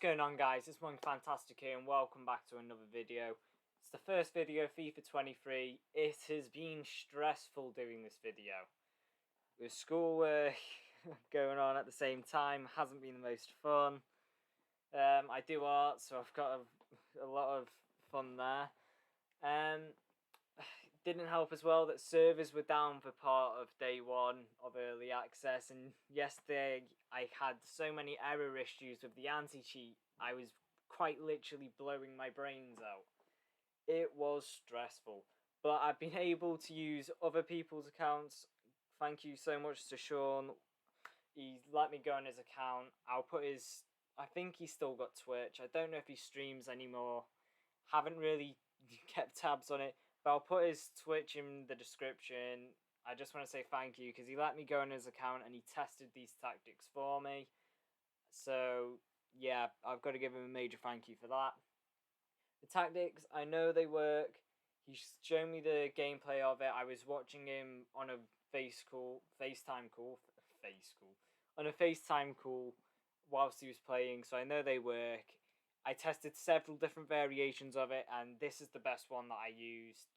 going on, guys? It's Monk Fantastic here and welcome back to another video. It's the first video of FIFA 23. It has been stressful doing this video. With schoolwork going on at the same time, hasn't been the most fun. I do art, so I've got a lot of fun there. Didn't help as well that servers were down for part of day one of early access, and yesterday I had so many error issues with the anti-cheat, I was quite literally blowing my brains out. It was stressful, but I've been able to use other people's accounts. Thank you so much to Sean. He let me go on his account. I'll put his... I think he's still got Twitch. I don't know if he streams anymore. Haven't really kept tabs on it. But I'll put his Twitch in the description. I just want to say thank you because he let me go on his account and he tested these tactics for me. So, yeah, I've got to give him a major thank you for that. The tactics, I know they work. He's shown me the gameplay of it. I was watching him on a FaceTime call whilst he was playing, so I know they work. I tested several different variations of it, and this is the best one that he used.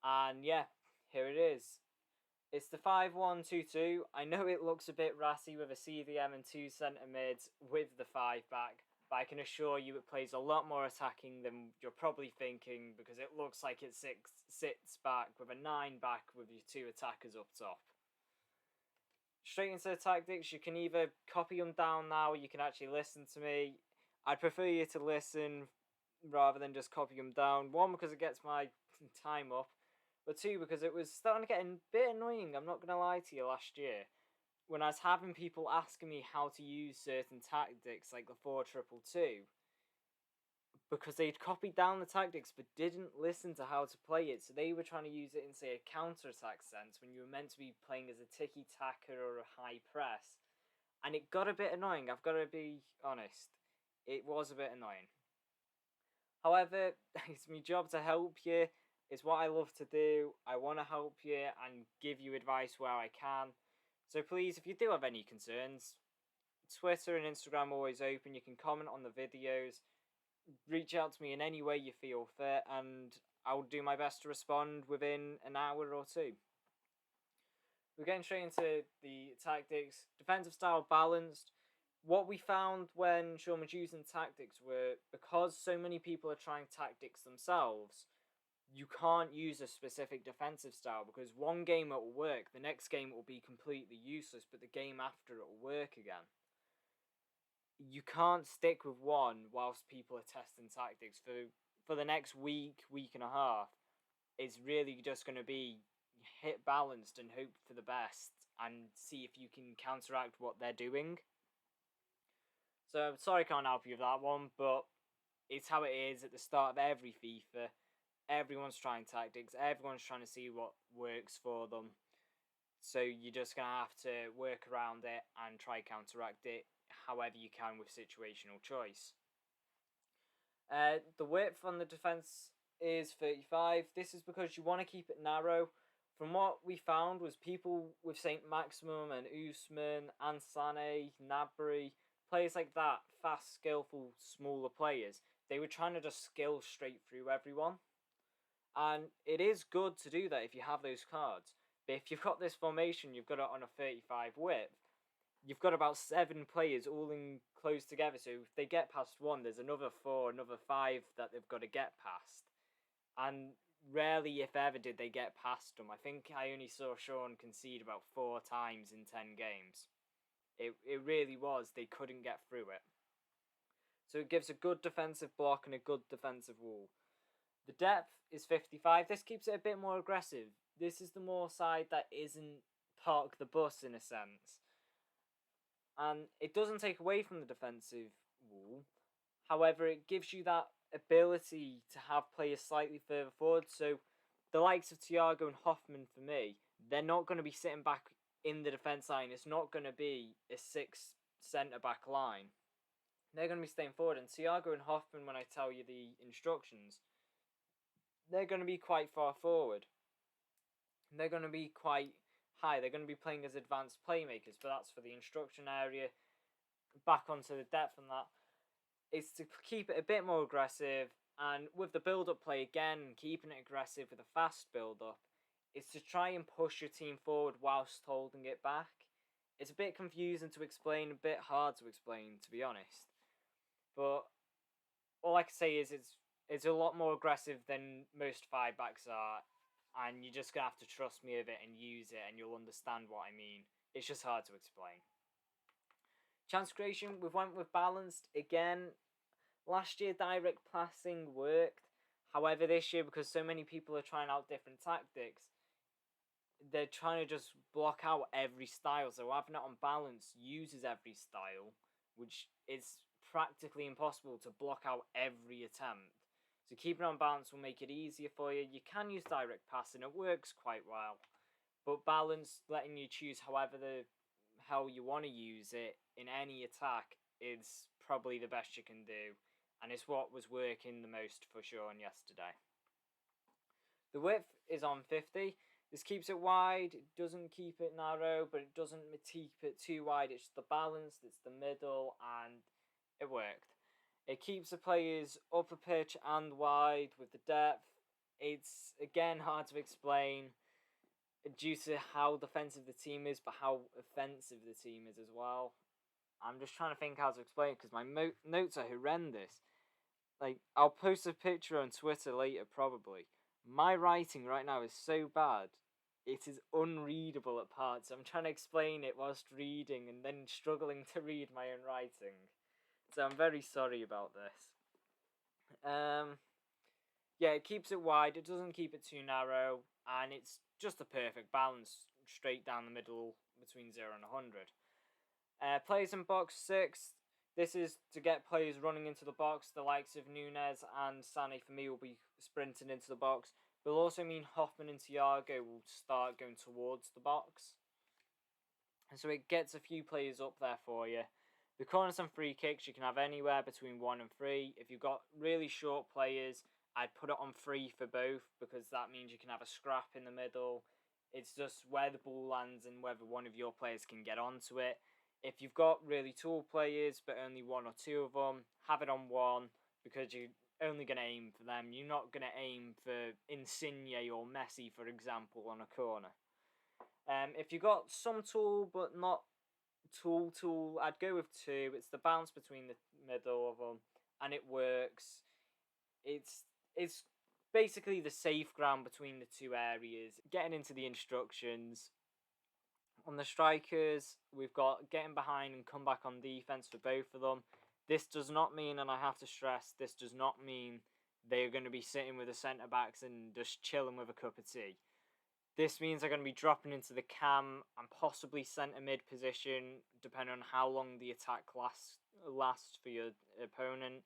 And yeah, here it is. It's the 5-1-2-2. I know it looks a bit ratty with a CDM and two centre mids with the 5 back, but I can assure you it plays a lot more attacking than you're probably thinking because it looks like it sits back with a 9 back with your 2 attackers up top. Straight into the tactics, you can either copy them down now or you can actually listen to me. I'd prefer you to listen rather than just copy them down. 1, because it gets my time up. But 2, because it was starting to get a bit annoying, I'm not going to lie to you, last year. When I was having people asking me how to use certain tactics, like the 4-2-2, because they'd copied down the tactics but didn't listen to how to play it. So they were trying to use it in, say, a counter-attack sense when you were meant to be playing as a tiki-taka or a high press. And it got a bit annoying, I've got to be honest. It was a bit annoying. However, it's my job to help you. It's what I love to do. I want to help you and give you advice where I can. So please, if you do have any concerns, Twitter and Instagram are always open. You can comment on the videos. Reach out to me in any way you feel fit, and I'll do my best to respond within an hour or 2. We're getting straight into the tactics. Defensive style balanced. What we found when Sean was using tactics were, because so many people are trying tactics themselves, you can't use a specific defensive style because one game it will work, the next game it will be completely useless, but the game after it will work again. You can't stick with one whilst people are testing tactics for the next week and a half. It's really just going to be hit balanced and hope for the best and see if you can counteract what they're doing. So I'm sorry I can't help you with that one, but it's how it is at the start of every FIFA. Everyone's trying tactics, everyone's trying to see what works for them. So you're just going to have to work around it and try counteract it however you can with situational choice. The width on the defense is 35. This is because you want to keep it narrow. From what we found was people with St. Maximum and Usman, Ansane, Nabry, players like that, fast, skillful, smaller players, they were trying to just skill straight through everyone. And it is good to do that if you have those cards. But if you've got this formation, you've got it on a 35 width, you've got about 7 players all in close together. So if they get past 1, there's another 4, another 5 that they've got to get past. And rarely, if ever, did they get past them. I think I only saw Sean concede about 4 times in 10 games. It really was. They couldn't get through it. So it gives a good defensive block and a good defensive wall. The depth is 55. This keeps it a bit more aggressive. This is the more side that isn't park the bus in a sense. And it doesn't take away from the defensive wall. However, it gives you that ability to have players slightly further forward. So the likes of Thiago and Hoffman, for me, they're not going to be sitting back in the defence line. It's not going to be a 6 centre-back line. They're going to be staying forward. And Thiago and Hoffman, when I tell you the instructions, they're going to be quite far forward. They're going to be quite high. They're going to be playing as advanced playmakers, but that's for the instruction area. back onto the depth on that, is to keep it a bit more aggressive, and with the build-up play again, keeping it aggressive with a fast build-up, is to try and push your team forward whilst holding it back. It's a bit confusing to explain, a bit hard to explain, to be honest. But all I can say is it's a lot more aggressive than most 5-backs are, and you're just going to have to trust me with it and use it, and you'll understand what I mean. It's just hard to explain. Chance creation, we went with balanced again. Last year, direct passing worked. However, this year, because so many people are trying out different tactics, they're trying to just block out every style. So having it on balance uses every style, which is practically impossible to block out every attempt. So keeping it on balance will make it easier for you. You can use direct passing, it works quite well. But balance, letting you choose however the hell you want to use it in any attack, is probably the best you can do. And it's what was working the most for Sean yesterday. The width is on 50. This keeps it wide, it doesn't keep it narrow, but it doesn't keep it too wide. It's the balance, it's the middle, and it worked. It keeps the players up a pitch and wide with the depth. It's, again, hard to explain due to how defensive the team is, but how offensive the team is as well. I'm just trying to think how to explain it because my notes are horrendous. Like, I'll post a picture on Twitter later, probably. My writing right now is so bad, it is unreadable at parts. I'm trying to explain it whilst reading and then struggling to read my own writing. So I'm very sorry about this. Yeah, it keeps it wide, it doesn't keep it too narrow, and it's just a perfect balance straight down the middle between 0 and 100. Players in box 6. This is to get players running into the box. The likes of Nunez and Sané, for me, will be sprinting into the box. It will also mean Hoffman and Thiago will start going towards the box. And so it gets a few players up there for you. The corners and free kicks, you can have anywhere between 1 and 3. If you've got really short players, I'd put it on 3 for both, because that means you can have a scrap in the middle. It's just where the ball lands and whether one of your players can get onto it. If you've got really tall players, but only 1 or 2 of them, have it on 1, because you're only going to aim for them. You're not going to aim for Insigne or Messi, for example, on a corner. If you've got some tall, but not tall, I'd go with 2. It's the balance between the middle of them, and it works. It's basically the safe ground between the two areas. Getting into the instructions. On the strikers, we've got getting behind and come back on defense for both of them. This does not mean, and I have to stress, this does not mean they're going to be sitting with the centre-backs and just chilling with a cup of tea. This means they're going to be dropping into the cam and possibly centre-mid position, depending on how long the attack lasts for your opponent.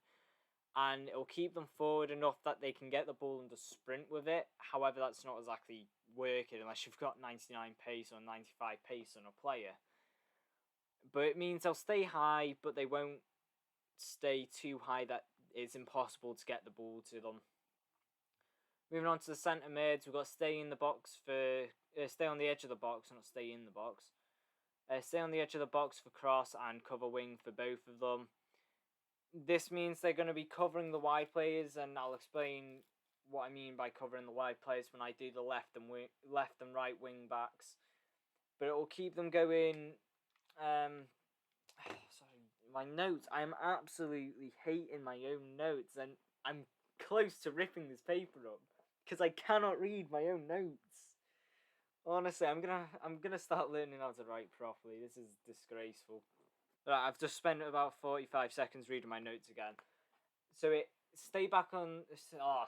And it'll keep them forward enough that they can get the ball and just sprint with it. However, that's not exactly working unless you've got 99 pace or 95 pace on a player. But it means they'll stay high, but they won't stay too high that it's impossible to get the ball to them. Moving on to the centre mids, we've got stay in the box for stay on the edge of the box, not stay in the box. Stay on the edge of the box for cross and cover wing for both of them. This means they're going to be covering the wide players, and I'll explain what I mean by covering the wide players when I do the left and right wing backs. But it will keep them going. Sorry, my notes. I'm absolutely hating my own notes, and I'm close to ripping this paper up because I cannot read my own notes. Honestly, I'm gonna start learning how to write properly. This is disgraceful. Right, I've just spent about 45 seconds reading my notes again. So stay back on.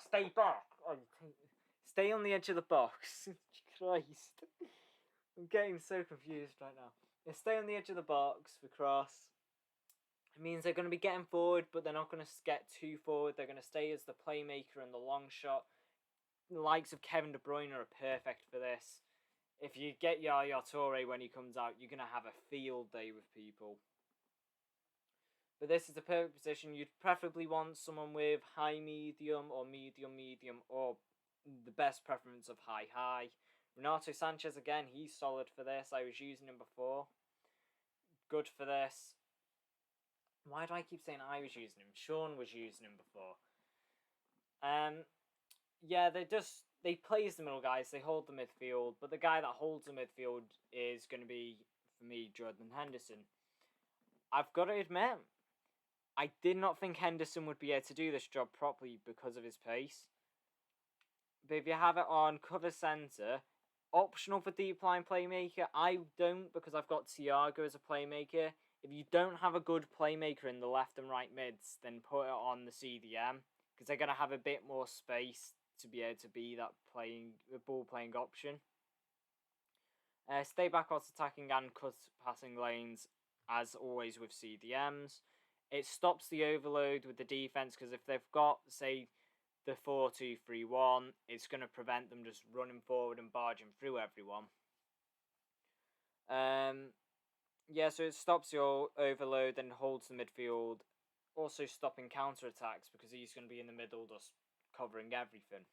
Stay back. Stay on the edge of the box. Christ, I'm getting so confused right now. Stay on the edge of the box for cross. It means they're going to be getting forward, but they're not going to get too forward. They're going to stay as the playmaker and the long shot. The likes of Kevin De Bruyne are perfect for this. If you get Yaya Toure when he comes out, you're going to have a field day with people. But this is the perfect position. You'd preferably want someone with high medium or medium or the best preference of high. Renato Sanchez, again, he's solid for this. I was using him before. Good for this. Why do I keep saying I was using him? Sean was using him before. Yeah, they plays the middle guys. They hold the midfield, but the guy that holds the midfield is going to be, for me, Jordan Henderson. I've got to admit, I did not think Henderson would be able to do this job properly because of his pace. But if you have it on cover centre, optional for deep line playmaker. I don't, because I've got Thiago as a playmaker. If you don't have a good playmaker in the left and right mids, then put it on the CDM, because they're going to have a bit more space to be able to be that ball playing option. Stay back whilst attacking and cut passing lanes, as always with CDMs. It stops the overload with the defense, because if they've got, say, the 4-2-3-1, it's going to prevent them just running forward and barging through everyone. Yeah, so it stops your overload and holds the midfield, also stopping counter attacks, because he's going to be in the middle just covering everything.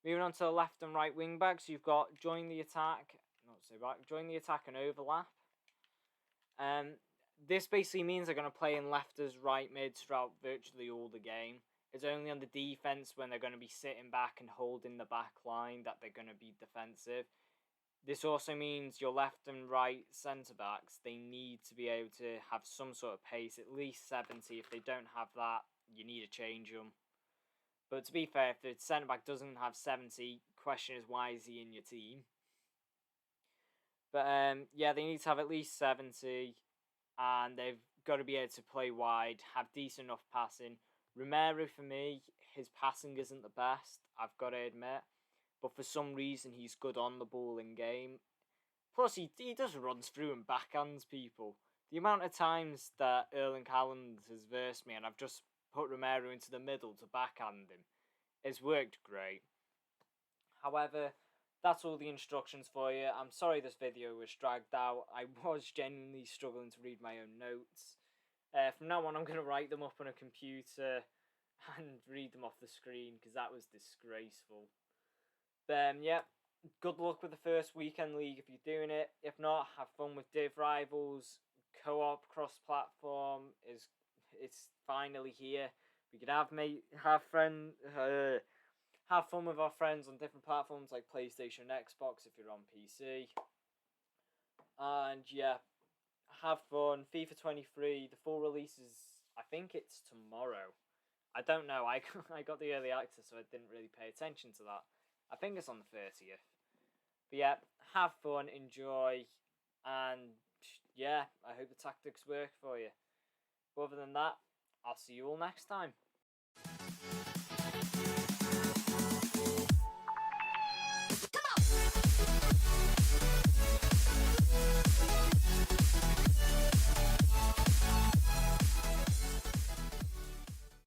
Moving on to the left and right wing backs, you've got join the attack and overlap. This basically means they're going to play in left as right mids throughout virtually all the game. It's only on the defense when they're going to be sitting back and holding the back line that they're going to be defensive. This also means your left and right centre backs, they need to be able to have some sort of pace, at least 70. If they don't have that, you need to change them. But to be fair, if the centre back doesn't have 70, question is, why is he in your team? But yeah, they need to have at least 70, and they've got to be able to play wide, have decent enough passing. Romero, for me, his passing isn't the best, I've got to admit. But for some reason, he's good on the ball in game. Plus, he just runs through and backhands people. The amount of times that Erling Haaland has versed me and I've just put Romero into the middle to backhand him, it's worked great. However, that's all the instructions for you. I'm sorry this video was dragged out. I was genuinely struggling to read my own notes. From now on, I'm going to write them up on a computer and read them off the screen, because that was disgraceful. Yeah, good luck with the first weekend league if you're doing it. If not, have fun with Div Rivals. Co-op cross-platform it's finally here. We can have fun with our friends on different platforms like PlayStation and Xbox if you're on PC. And yeah, have fun. FIFA 23, the full release is, I think it's tomorrow. I don't know. I got the early access, so I didn't really pay attention to that. I think it's on the 30th. But yeah, have fun, enjoy, and yeah, I hope the tactics work for you. But other than that, I'll see you all next time.